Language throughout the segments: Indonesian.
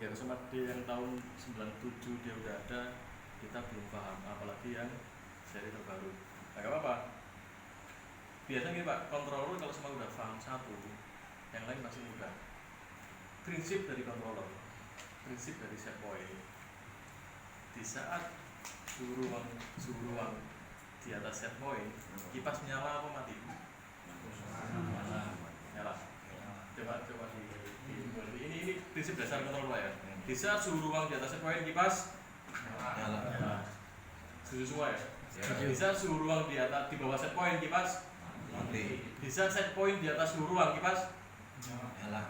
300 D yang tahun 97 dia udah ada, kita belum paham, apalagi yang seri terbaru. Nah, gak apa-apa. Biasanya gini Pak, controller kalau semua udah paham satu, yang lain masih mudah. Prinsip dari controller, prinsip dari set point, di saat suhu ruang di atas set point, kipas nyala apa mati? Nyala. Coba ini prinsip dasar controller ya. Di saat suhu ruang di atas set point, kipas nyala. Setuju semua ya? Di saat suhu ruang di bawah set point, kipas mati. Di saat set point di atas suhu ruang, kipas nyala.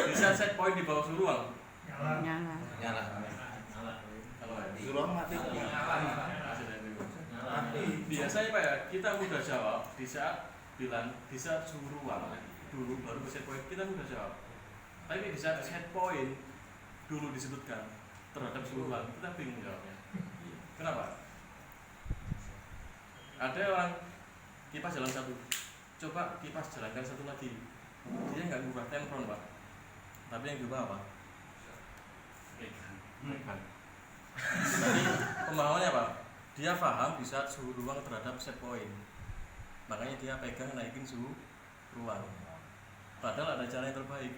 Di saat set point di bawah suhu ruang, nyala. Suhu ruang mati. Biasanya Pak ya, kita mudah jawab di saat suhu ruang dulu baru ke set point, kita mudah jawab. Tapi di saat set point dulu disebutkan terhadap suhu ruang, kita bingung jawabnya. Kenapa? Ada orang kipas jalan satu, coba kipas jalankan satu lagi, dia nggak ngubah tempron Pak, tapi yang diubah apa? Jadi pemahamannya Pak, dia paham di saat suhu ruang terhadap set point, makanya dia pegang naikin suhu ruang. Padahal ada cara yang terbaik,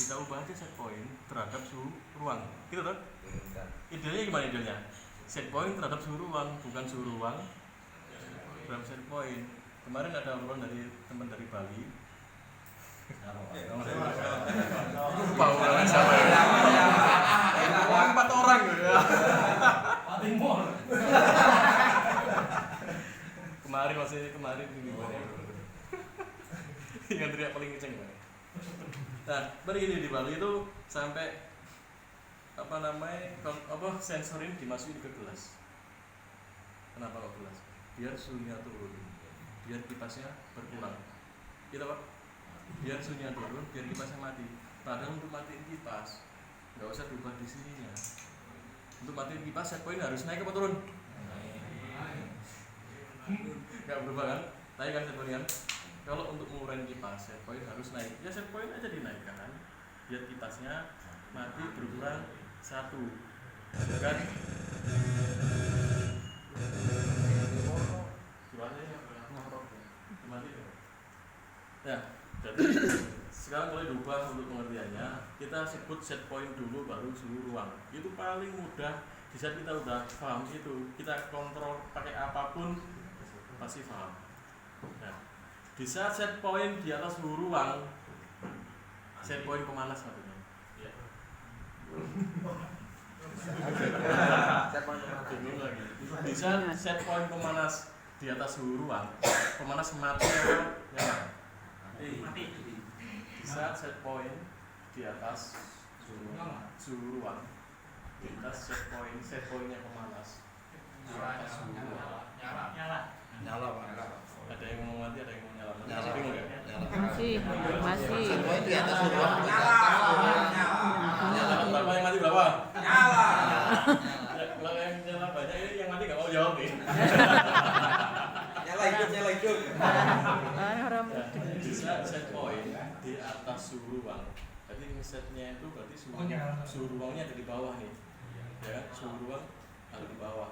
kita ubah aja set point terhadap suhu ruang, gitu kan? Idealnya gimana idealnya? Set point terhadap suhu ruang, bukan suhu ruang terhadap set point. Kemarin ada obrolan dari teman dari Bali. Lupa orangnya siapa ya? 4 orang ya. Timur. Kemarin ini yang teriak paling kenceng. Nah, begini di Bali itu sampai sensor ini dimasukin ke gelas. Kenapa kok gelas? Biar suhunya turun, biar kipasnya berkurang. Gitu Pak? Biar suhunya turun, biar kipasnya mati. Padahal untuk matiin kipas nggak usah diubah di sininya. Untuk matiin kipas set point harus naik apa turun? Nggak berubah kan? Naik kan set point kan? Kalau untuk mengurangi kipas set point harus naik. Ya set point aja dinaikkan, biar kipasnya mati berkurang 1. Kan? Ya, jadi sekarang boleh diubah untuk pengertiannya. Kita sebut set point dulu baru suhu ruang. Itu paling mudah. Di saat kita udah paham itu, kita kontrol pakai apapun pasti paham. Nah, di saat set point di atas suhu ruang, set point pemanas katanya. Ya. Di saat set point pemanas di atas suhu ruang, pemanas mati atau nyala? Mati. Di saat set point di atas suhu ruang, di atas set pointnya pemanas di atas suhu ruang, nyala Pak. Ada yang mau mati, ada yang mau nyala. Bingung ya? Masih. Set point di atas suhu ruang, nyala. Berapa yang mati berapa? Nyala. Kalau yang nyala banyak ini yang mati nggak mau jawab nih. Nyala hidup. Bisa set point di atas suhu ruang. Jadi setnya itu berarti suhu ruangnya ada di bawah nih. Ya kan? Suhu ruang ada di bawah.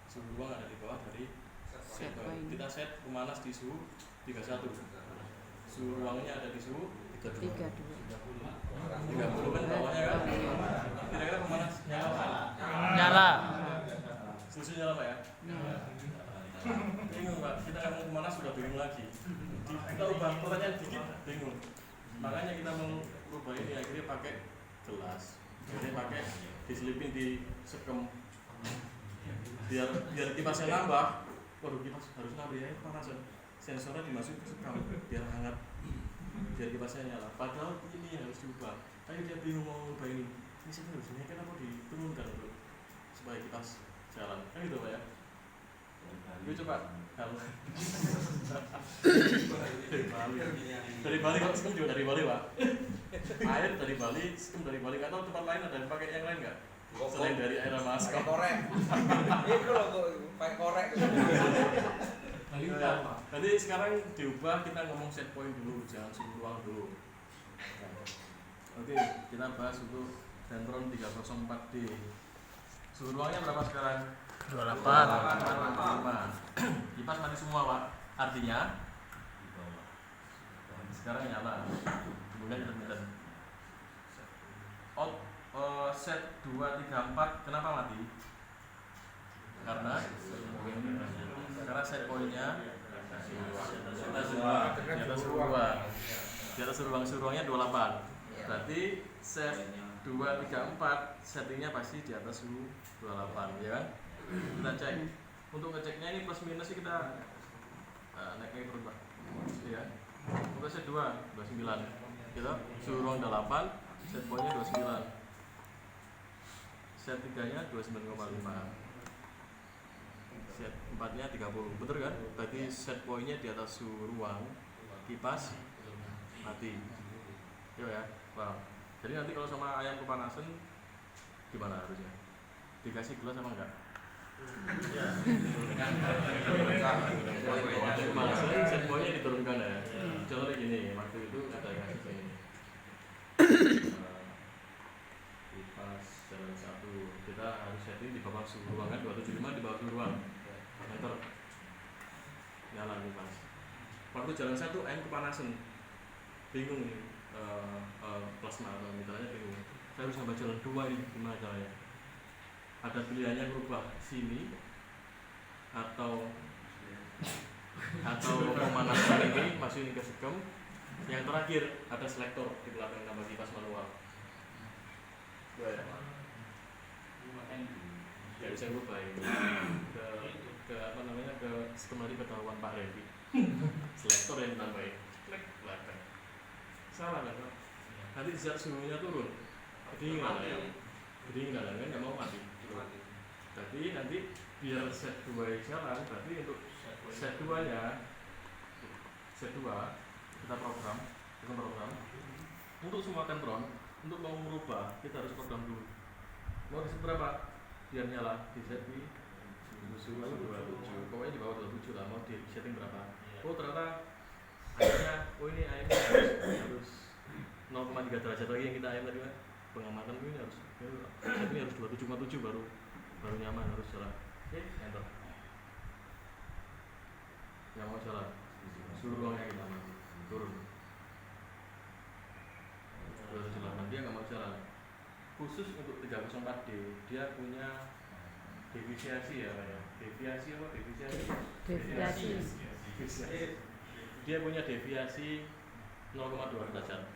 Suhu ruang ada di bawah dari set point. Kita set pemanas di suhu 31. Suhu ruangnya ada di suhu 30 kan bawahnya kan? Kira-kira pemanas Nyala. Susu nyala Pak ya? Bingung Pak, kita ngomong pemanas sudah bingung lagi. Kita ubah pertanyaan dikit, bingung. Makanya kita merubah ini akhirnya pakai gelas. Jadi pakai diselipin di sekem. Biar kipasnya nambah. Waduh, kipas harus nambah ya, panas kan? Sensornya dimasukin ke sekam biar hangat. Biar kipasnya nyala. Padahal ini harus diubah. Tapi dia bingung mau ubah ini. Ini sebenarnya harus dinaikkan apa diturunkan dulu supaya kipas jalan. Kan gitu Pak ya? Yuk coba dari Bali kok, skem juga dari Bali Pak. Air dari Bali, skem dari Bali. Nggak tahu tempat lain ada yang pakai yang lain nggak? Selain dari air mas. Korek. Itu loh pakai korek. Dan Jadi sekarang diubah, kita ngomong set point dulu, jangan suhu ruang dulu. Oke, kita bahas untuk Dendron 304D. Suhu ruangnya berapa sekarang? 28. 5. Kipas mati semua, Pak. Artinya sekarang nyala. Kemudian intermittent. Set 2, 3, 4 kenapa mati? Karena set poinnya di atas suhu ruangnya 28. Berarti set 2, 3, 4 settingnya pasti di atas suhu 28, ya kan? Kita cek. Untuk ngeceknya ini plus minus kita naiknya terus, Pak. Ya. Untuk set 2 29. Gitu. Suhu ruang 8, set poinnya 29. Set 3-nya 29,5. Set 4-nya 30. Betul kan? Berarti set poinnya di atas suhu ruang, kipas mati. Yo ya, paham. Jadi nanti kalau sama ayam kepanasan gimana harusnya? Dikasih gelas sama enggak? Ya. Kepanasan set poinnya diturunkan ya. Contohnya gini, waktu itu ada yang kasih saya ini. Kipas jalan 1, kita harus setting di bawah suhu ruang kan 275 di bawah suhu ruang. Enter. Nyala kipas. Waktu jalan 1 ayam kepanasan. Bingung nih. Plasma atau misalnya bingung. Saya harus sampai jalan 2 ini gimana caranya? Ada pilihannya berubah sini atau pemanasan ini masukin ke segem. Yang terakhir ada selektor di belakang tambah kipas manual. Ya bisa berubah ini ke apa namanya ke kembali ketahuan Pak Randy. Selektor yang ditambahin. Klik belakang. Salah kan? Nanti di saat suhunya turun, kedinginan ya, kedinginan kan nggak mau mati. Tapi nanti biar set 2 jalan, berarti untuk set 2-nya, set 2 kita program untuk semua kontrol, untuk mau merubah kita harus program dulu. Mau di set berapa? Biar nyala di set di suhu 27, pokoknya di bawah 27 lah. Mau di setting berapa? Oh ternyata ini ayamnya harus 0,3 derajat lagi yang kita ayam tadi kan. Pengamatan ini harus 27,7 baru nyaman, harus jalan. Oke, enter. Yang mau jalan, suhu ruangnya kita turun 278, dia nggak mau jalan. Khusus untuk 304D dia punya deviasi ya, deviasi. Dia punya deviasi 0,2 derajat.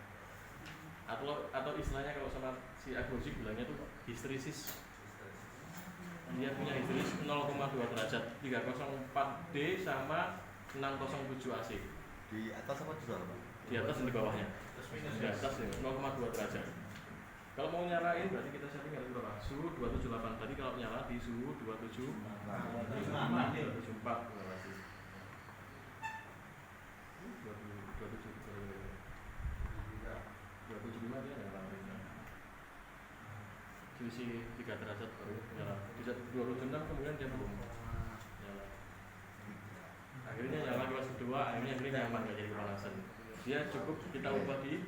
Atau istilahnya kalau sama si Agosi bilangnya tuh histeresis. Dia punya histeresis 0,2 derajat. 304D sama 607 AC. Di atas apa di bawah? Di atas dan di bawahnya. Di atas ya 0,2 derajat. Kalau mau nyalain berarti kita setting harus berapa? Suhu 278. Tadi kalau nyala di suhu 274. Selisih 3 derajat baru nyala. Bisa 276 kemudian dia belum nyala. Akhirnya nyala kelas kedua, akhirnya nyaman nggak jadi kepanasan. Dia cukup kita ubah di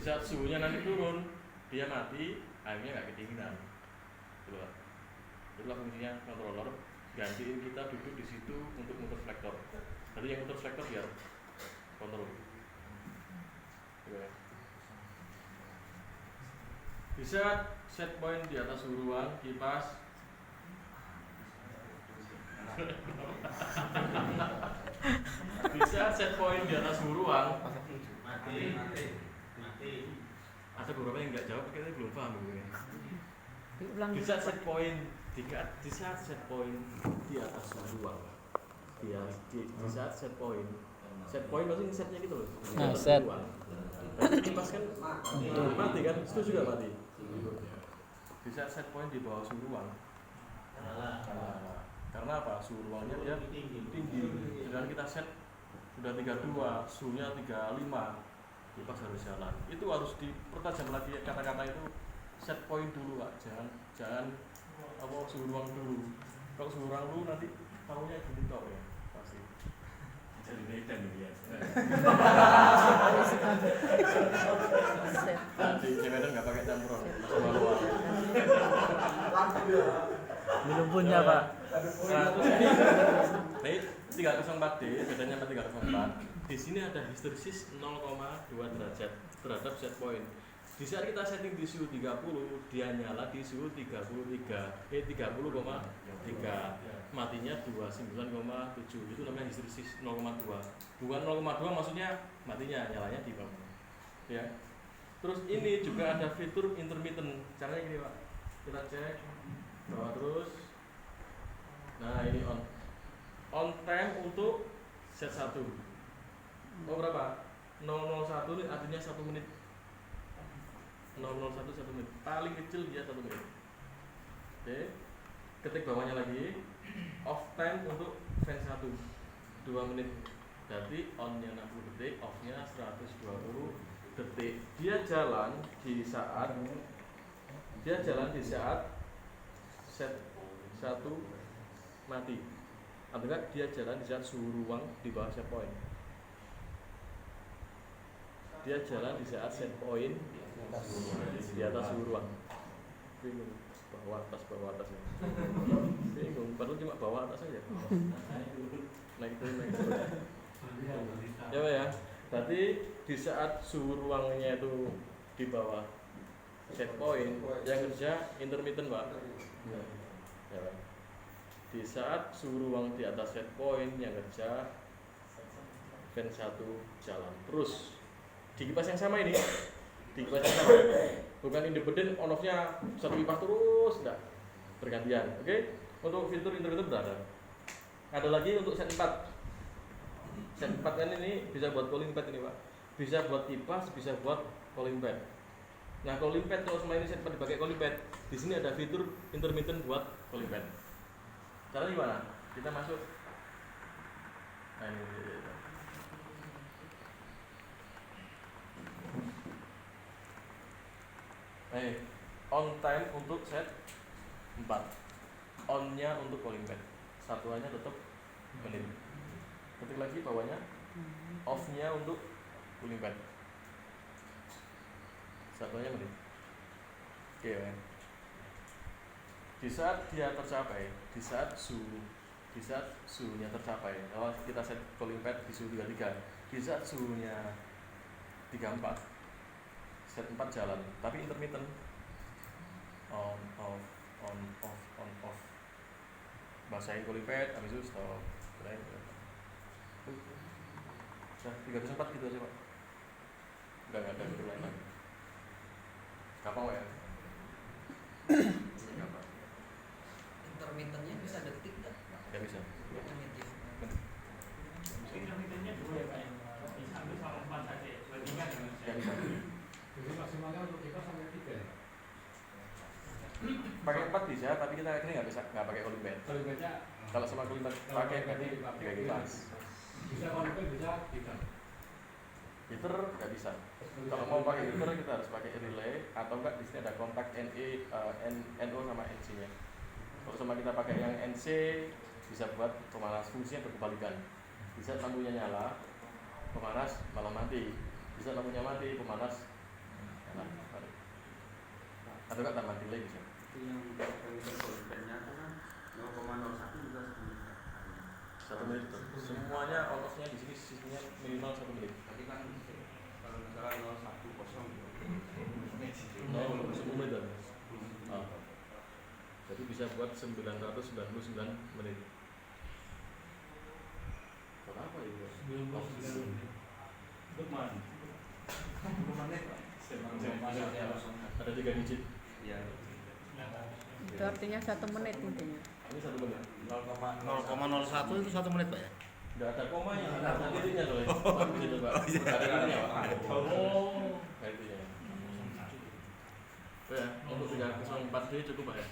saat suhunya nanti turun, dia mati, akhirnya nggak kedinginan. Itulah fungsinya controller. Gantiin kita duduk di situ untuk muter selektor. Tadi yang muter selektor biar kontrol. Bisa set point di atas suhu ruang, kipas. Bisa set point di atas suhu ruang. Mati. Ada beberapa yang nggak jawab, kita belum paham begini. Bisa set point di saat set point di atas suhu ruang. Di saat set point maksudnya setnya gitu loh. Nah, set. Kipas kan mati kan, itu juga mati. Bisa set point di bawah suhu ruang. Karena apa? Suhu ruangnya dia tinggi. Sedangkan kita set sudah 32, suhunya 35, kipas harus jalan. Itu harus dipertajam lagi kata-kata itu. Set point dulu, Pak. Jangan suhu ruang dulu. Kalau suhu ruang dulu nanti tahunya gini toh ya, pasti. Di Medan nggak pakai campuran, sama luar. Belum punya Pak. Nah, terus ini 304D bedanya sama 304. Di sini ada histeresis 0,2 derajat terhadap set point. Di saat kita setting di suhu 30, dia nyala di suhu 30,3. Matinya 29,7. Itu namanya histeresis 0,2. Bukan 0,2 maksudnya matinya, nyalanya di bawah. Ya. Terus ini juga ada fitur intermittent. Caranya gini, Pak. Kita cek bawah terus. Nah, ini on time untuk set 1. Oh, berapa? 001 ini artinya 1 menit. 001 1 menit. Paling kecil dia 1 menit. Oke. Ketik bawahnya lagi. Off time untuk fan 1 2 menit. Berarti on-nya 60 detik, off-nya 120 detik. Dia jalan di saat set 1 mati. Artinya dia jalan di saat suhu ruang di bawah set point. Dia jalan di saat set point di atas suhu ruang. Bingung, bawah atas ya. Bingung, padahal cuma bawah atas saja. Naik turun. Ya Pak ya. Berarti di saat suhu ruangnya itu di bawah set point, yang kerja intermittent Pak. Ya Pak. Di saat suhu ruang di atas set point, yang kerja fan 1 jalan terus. Di kipas yang sama ini, bukan independen, on off-nya satu kipas terus, enggak, bergantian. Oke? Untuk fitur intermittent berada. Ada lagi untuk set 4. Set 4 kan ini bisa buat cooling pad ini Pak. Bisa buat kipas, bisa buat cooling pad. Nah, cooling pad kalau semua ini set 4 dipakai cooling pad, di sini ada fitur intermittent buat cooling pad. Caranya gimana? Kita masuk. Nah, ini. On time untuk set 4. On-nya untuk cooling pad. Satuannya tetap menit. Ketik lagi bawahnya. Off-nya untuk cooling pad. Satuannya menit. Oke, ya. Di saat dia tercapai, di saat suhunya tercapai. Kalau kita set cooling pad di suhu 33, di saat suhunya 34, set 4 jalan, tapi intermittent. On off. Basahin cooling pad, habis itu stop. Nah, 304 gitu aja Pak. Udah nggak ada fitur lain lagi. Gampang Pak ya? Gampang. Intermittennya bisa detik nggak? Nggak bisa. Intermittennya 2 ya Pak ya? Bisa ambil sama 4 saja ya? Bandingkan dengan Nggak bisa. Jadi maksimalnya untuk kita sampai 3 ya? Pakai 4 bisa, tapi kita akhirnya nggak pakai cooling pad. Kalau baca Kalau sama cooling pad pakai berarti 3 kipas. bisa konflik bisa tidak. Heater nggak bisa. Kalau mau pakai heater kita harus pakai relay atau enggak di sini ada kontak NO sama NC-nya. Kalau sama kita pakai yang NC bisa buat pemanas, fungsinya berkebalikan. Bisa lampunya nyala, pemanas malah mati. Bisa lampunya mati, pemanas nyala. Atau enggak tambah delay bisa. Itu yang parameter cooling-nya itu kan 0,01 juga 1 menit itu. Semuanya on off-nya di sini sisinya minimal 1 menit. Tadi kan kalau misalnya 010 No, 10 menit dan. Jadi bisa buat 999 menit. Buat apa itu? 99 Lukman. Ada 3 digit. ya. Itu artinya 1 menit intinya. Ini 1 menit. 0,01 itu 1 menit Pak ya? Enggak ada komanya, ada titiknya soalnya. Tapi bisa coba. Ada titiknya, Pak. Oh. Ada titiknya. Ya, untuk 304D cukup Pak ya.